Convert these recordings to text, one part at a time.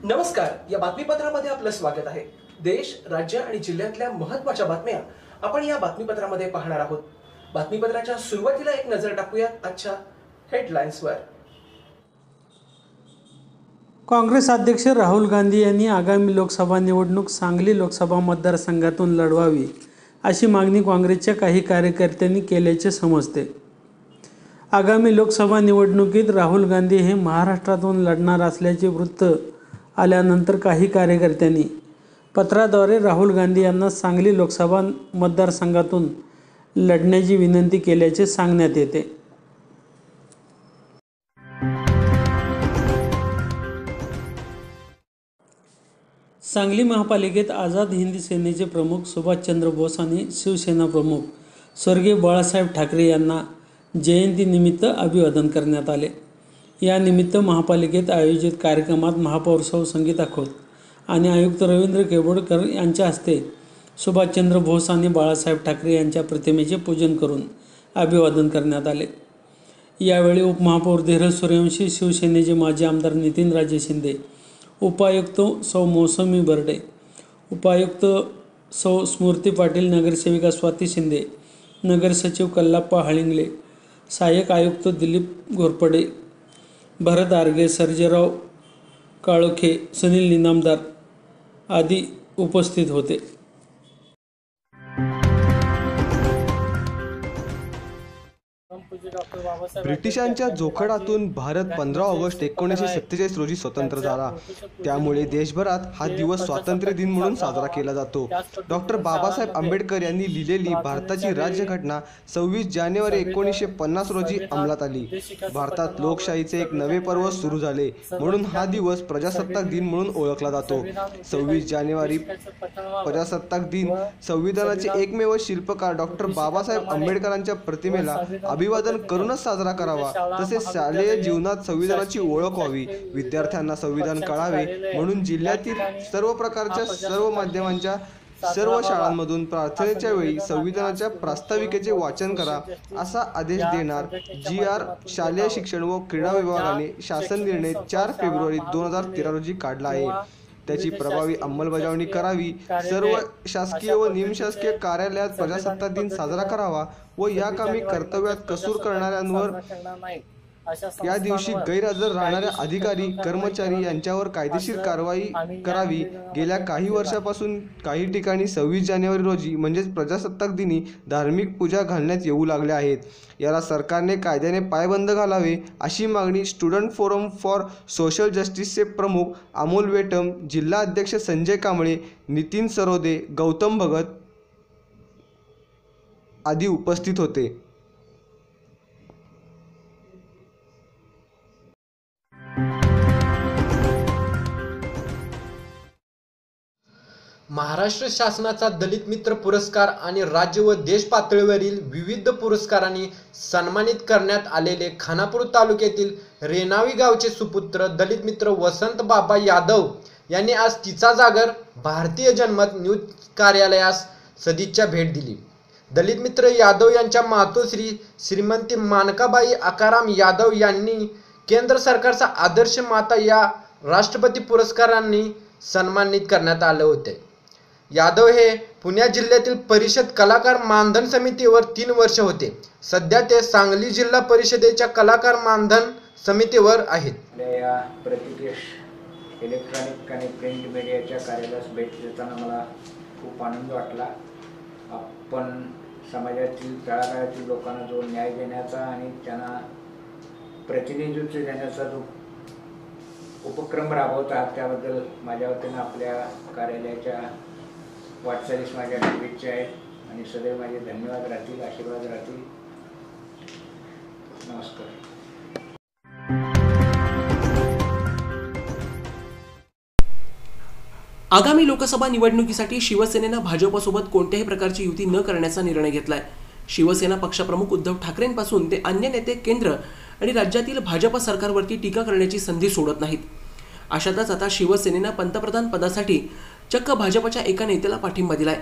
नमस्कार. या बातमीपत्रामध्ये आपलं स्वागत आहे. देश, राज्य आणि जिल्ह्यातल्या महत्त्वाच्या बातम्या आपण या बातमीपत्रामध्ये पाहणार आहोत. बातमीपत्राच्या सुरुवातीला एक नजर टाकूयात आजच्या हेडलाईन्सवर. काँग्रेस अध्यक्ष राहुल गांधी यांनी आगामी लोकसभा निवडणूक सांगली लोकसभा मतदारसंघातून लढवावी अशी मागणी काँग्रेसच्या काही कार्यकर्त्यांनी केल्याचे समजते. आगामी लोकसभा निवडणुकीत राहुल गांधी हे महाराष्ट्रातून लढणार असल्याचे वृत्त आल्यानंतर काही कार्यकर्त्यांनी पत्राद्वारे राहुल गांधी यांना सांगली लोकसभा मतदारसंघातून लढण्याची विनंती केल्याचे सांगण्यात येते. सांगली महापालिकेत आझाद हिंद सेनेचे प्रमुख सुभाषचंद्र बोस आणि शिवसेना प्रमुख स्वर्गीय बाळासाहेब ठाकरे यांना जयंतीनिमित्त अभिवादन करण्यात आले. यानिमित्त महापालिकेत आयोजित कार्यक्रमात महापौर सौ संगीता खोत आणि आयुक्त रवींद्र केबोडकर यांच्या हस्ते सुभाषचंद्र बोस आणि बाळासाहेब ठाकरे यांच्या प्रतिमेचे पूजन करून अभिवादन करण्यात आले. यावेळी उपमहापौर धीरज सूर्यवंशी, शिवसेनेचे माजी आमदार नितीनराजे शिंदे, उपायुक्त सौ मौसमी बर्डे, उपायुक्त सौ स्मृती पाटील, नगरसेविका स्वाती शिंदे, नगरसचिव कल्लाप्पा हळिंगले, सहाय्यक आयुक्त दिलीप घोरपडे, भरत आर्गे, सर्जेराव काळोखे, सुनील इनामदार आदी उपस्थित होते. ब्रिटिशांच्या जोखडातून भारत 15 ऑगस्ट 1947 रोजी स्वतंत्र झाला. त्यामुळे देशभरात हा दिवस स्वातंत्र्य दिन म्हणून साजरा केला जातो. डॉक्टर बाबासाहेब आंबेडकर यांनी लिहिलेली भारताची राज्यघटना 26 जानेवारी 1950 रोजी अंमलात आली. भारतात लोकशाहीचे एक नवे पर्व सुरू झाले, म्हणून हा दिवस प्रजासत्ताक दिन म्हणून ओळखला जातो. 26 जानेवारी प्रजासत्ताक दिन संविधानाचे एकमेव शिल्पकार डॉक्टर बाबासाहेब आंबेडकरांच्या प्रतिमेला अभिवादन करूनच साजरा करावा. तसेच शालेय जीवनात संविधानाची ओळख व्हावी, विद्यार्थ्यांना संविधान कळावे म्हणून जिल्ह्यातील सर्व प्रकारच्या सर्व माध्यमांच्या सर्व शाळांमधून प्रार्थनेच्या वेळी संविधानाच्या प्रास्ताविकेचे वाचन करा असा आदेश देणार GR शालेय शिक्षण व क्रीडा विभागाने शासन निर्णय 4 फेब्रुवारी 2013 रोजी काढला आहे. त्याची प्रभावी अंमलबजावणी करावी. सर्व शासकीय व निमशासकीय कार्यालयात प्रजासत्ताक दिन साजरा करावा व या कामी कर्तव्यात कसूर करणाऱ्यांवर या दिवशी गैरहजर राहणाऱ्या अधिकारी कर्मचारी यांच्यावर कायदेशीर कारवाई करावी. गेल्या काही वर्षापासून काही ठिकाणी 26 जानेवारी रोजी म्हणजेच प्रजासत्ताक दिनी धार्मिक पूजा घालण्यात येऊ लागल्या आहेत. याला सरकारने कायद्याने पायबंद घालावे अशी मागणी स्टुडंट फोरम फॉर सोशल जस्टिसचे प्रमुख अमोल वेटम, जिल्हा अध्यक्ष संजय कांबळे, नितीन सरोदे, गौतम भगत आदी उपस्थित होते. महाराष्ट्र शासनाचा दलित मित्र पुरस्कार आणि राज्य व देश पातळीवरील विविध पुरस्कारांनी सन्मानित करण्यात आलेले खानापूर तालुक्यातील रेणावी गावचे सुपुत्र दलित मित्र वसंत बाबा यादव यांनी आज तिचा जागर भारतीय जनमत न्यूज कार्यालयास सदिच्छा भेट दिली. दलित मित्र यादव यांच्या मातोश्री श्रीमंती मानकाबाई आकाराम यादव यांनी केंद्र सरकारचा आदर्श माता या राष्ट्रपती पुरस्कारांनी सन्मानित करण्यात आले होते. यादव हे पुणे जिल्ह्यातील परिषद कलाकार मानधन समितीवर 3 वर्ष होते. सध्या ते सांगली जिल्हा परिषदेच्या कलाकार मानधन समितीवर आहेत. या प्रतिकेश इलेक्ट्रॉनिक आणि प्रिंट मीडियाच्या कार्यालयास भेट देताना मला खूप आनंद वाटला. आपण समाजातील तळागाळातील लोकांना जो न्याय देण्याचा आणि त्यांना प्रतिनिधित्व देण्याचा जो उपक्रम राबवत आहात त्याबद्दल माझ्या वतीनं आपल्या कार्यालयाच्या वाटचालीस माझ्या शुभेच्छा आहेत आणि सदैव माझे धन्यवाद राहतील, आशीर्वाद राहतील. नमस्कार. आगामी लोकसभा निवडणुकीसाठी शिवसेनेनं भाजपसोबत कोणत्याही प्रकारची युती न करण्याचा निर्णय घेतलाय. शिवसेना पक्षप्रमुख उद्धव ठाकरेंपासून ते अन्य नेते केंद्र आणि राज्यातील भाजप सरकारवरती टीका करण्याची संधी सोडत नाहीत. अशातच आता शिवसेनेनं पंतप्रधान पदासाठी चक्क भाजपच्या एका नेत्याला पाठिंबा दिलाय.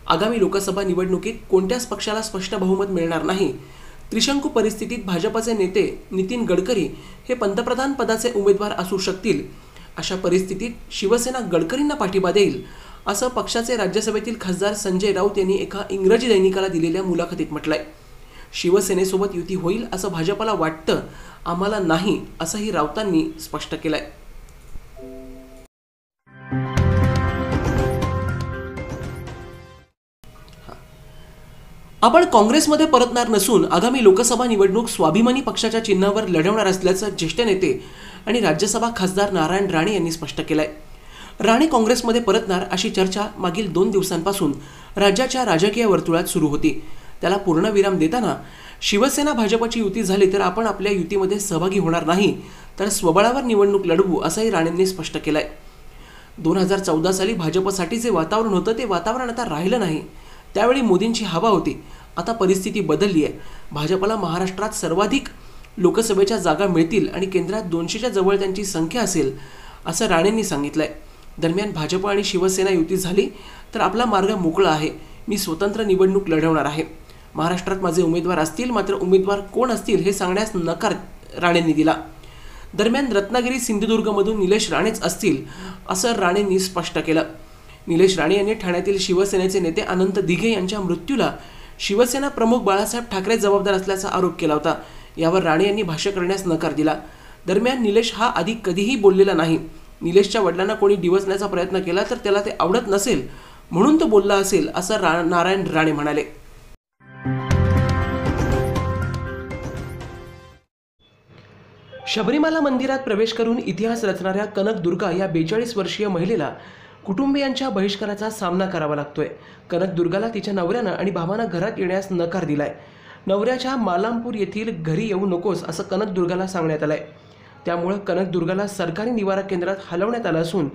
आगामी लोकसभा निवडणुकीत कोणत्याच पक्षाला स्पष्ट बहुमत मिळणार नाही. त्रिशंकू परिस्थितीत भाजपचे नेते नितीन गडकरी हे पंतप्रधान पदाचे उमेदवार असू शकतील. अशा परिस्थितीत शिवसेना गडकरींना पाठिंबा देईल असं पक्षाचे राज्यसभेतील खासदार संजय राऊत यांनी एका इंग्रजी दैनिकाला दिलेल्या मुलाखतीत म्हटलंय. शिवसेनेसोबत युती होईल असं भाजपला वाटतं, आम्हाला नाही असंही राऊतांनी स्पष्ट केलंय. आपण काँग्रेसमध्ये परतणार नसून आगामी लोकसभा निवडणूक स्वाभिमानी पक्षाच्या चिन्हावर लढवणार असल्याचं ज्येष्ठ नेते आणि राज्यसभा खासदार नारायण राणे यांनी स्पष्ट केलंय. राणे काँग्रेसमध्ये परतणार अशी चर्चा मागील 2 दिवसांपासून राज्याच्या राजकीय वर्तुळात सुरू होती. त्याला पूर्णविराम देताना शिवसेना भाजपची युती झाली तर आपण आपल्या युतीमध्ये सहभागी होणार नाही, तर स्वबळावर निवडणूक लढवू असंही राणेंनी स्पष्ट केलंय. 2014 साली भाजपसाठी जे वातावरण होतं ते वातावरण आता राहिलं नाही. त्यावेळी मोदींची हवा होती. आता परिस्थिती बदलली आहे. भाजपला महाराष्ट्रात सर्वाधिक लोकसभेच्या जागा मिळतील आणि केंद्रात 200च्या जवळ त्यांची संख्या असेल असं राणेंनी सांगितलंय. दरम्यान भाजप आणि शिवसेना युती झाली तर आपला मार्ग मोकळा आहे. मी स्वतंत्र निवडणूक लढवणार आहे. महाराष्ट्रात माझे उमेदवार असतील, मात्र उमेदवार कोण असतील हे सांगण्यास नकार राणेंनी दिला. दरम्यान रत्नागिरी सिंधुदुर्गमधून निलेश राणेच असतील असं राणेंनी स्पष्ट केलं. निलेश राणे यांनी ठाण्यातील शिवसेनेचे नेते अनंत दिघे यांच्या मृत्यूला शिवसेना प्रमुख बाळासाहेब ठाकरे जबाबदार असल्याचा आरोप केला होता. यावर राणे यांनी भाष्य करण्यास नकार दिला. दरम्यान निलेश हा आधी कधीही बोललेला नाही. निलेशच्या वडिलांना कोणी डिवचण्याचा प्रयत्न केला तर त्याला ते आवडत नसेल म्हणून तो बोलला असेल असं नारायण राणे म्हणाले. शबरीमाला मंदिरात प्रवेश करून इतिहास रचणाऱ्या कनक दुर्गा या 42 वर्षीय महिलेला कुटुंबियांच्या बहिष्काराचा सामना करावा लागतोय. कनक दुर्गाला तिच्या नवऱ्यानं आणि भावानं घरात येण्यास नकार दिलाय. नवऱ्याच्या मालामपूर येथील घरी येऊ नकोस असं कनक दुर्गाला सांगण्यात आलंय. त्यामुळे कनक दुर्गाला सरकारी निवारा केंद्रात हलवण्यात आलं असून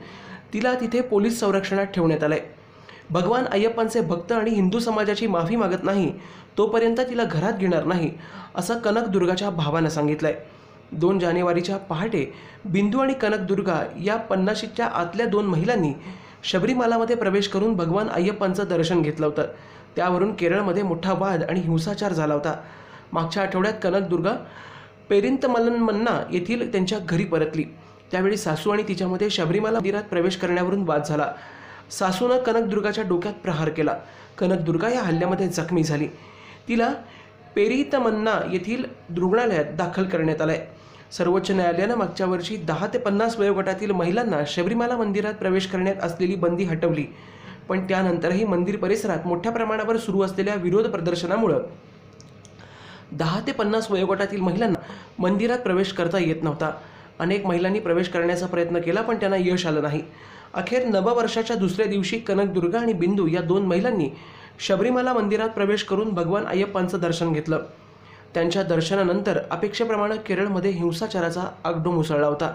तिला तिथे पोलीस संरक्षणात ठेवण्यात आलंय. भगवान अय्यप्पांचे भक्त आणि हिंदू समाजाची माफी मागत नाही तोपर्यंत तिला घरात घेणार नाही असं कनक दुर्गाच्या भावानं सांगितलंय. 2 जानेवारीच्या पहाटे बिंदू आणि कनक दुर्गा या 50च्या आतल्या 2 महिलांनी शबरीमालामध्ये प्रवेश करून भगवान अय्यप्पांचं दर्शन घेतलं होतं. त्यावरून केरळमध्ये मोठा वाद आणि हिंसाचार झाला होता. मागच्या आठवड्यात कनक दुर्गा पेरिंतमलन्मन्ना येथील त्यांच्या घरी परतली. त्यावेळी सासू आणि तिच्यामध्ये शबरीमाला मंदिरात प्रवेश करण्यावरून वाद झाला. सासूनं कनक दुर्गाच्या डोक्यात प्रहार केला. कनक दुर्गा या हल्ल्यामध्ये जखमी झाली. तिला पेरिंतमन्ना येथील रुग्णालयात दाखल करण्यात आलंय. सर्वोच्च न्यायालयानं मागच्या वर्षी 10 ते 50 वयोगटातील महिलांना शबरीमाला मंदिरात प्रवेश करण्यात असलेली बंदी हटवली. पण त्यानंतरही मंदिर परिसरात मोठ्या प्रमाणावर सुरू असलेल्या विरोध प्रदर्शनामुळे 10 ते 50 वयोगटातील महिलांना मंदिरात प्रवेश करता येत नव्हता. अनेक महिलांनी प्रवेश करण्याचा प्रयत्न केला पण त्यांना यश आलं नाही. अखेर नववर्षाच्या दुसऱ्या दिवशी कनक दुर्गा आणि बिंदू या 2 महिलांनी शबरीमाला मंदिरात प्रवेश करून भगवान अय्यप्पांचं दर्शन घेतलं. त्यांच्या दर्शनानंतर अपेक्षेप्रमाणे केरळमध्ये हिंसाचाराचा आगडोम उसळला होता.